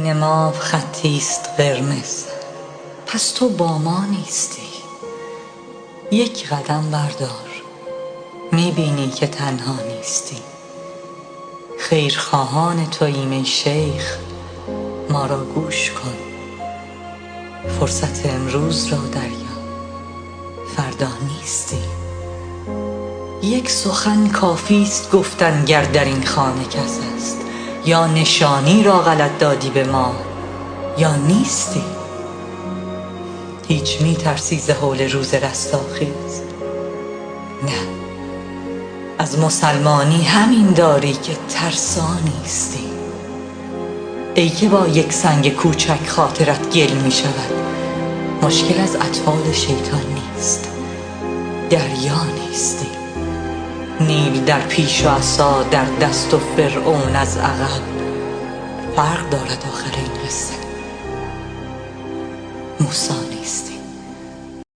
بین ما خطیست قرمز، پس تو با ما نیستی. یک قدم بردار، میبینی که تنها نیستی. خیرخواهان توییم ای شیخ، ما را گوش کن. فرصت امروز را دریا، فردا نیستی. یک سخن کافیست گفتن گر در این خانه کس است. یا نشانی را غلط دادی به ما یا نیستی. هیچ میترسی ز هول روز رستاخیز؟ نه، از مسلمانی همین داری که ترسا نیستی. ای که با یک سنگ کوچک خاطرت گل می شود، مشکل از اطفال شیطان نیست، دریا نیستی. نیل در پیش و عصا در دست و فرعون از عقب. فرق دارد آخر این قصه، موسی نیستی.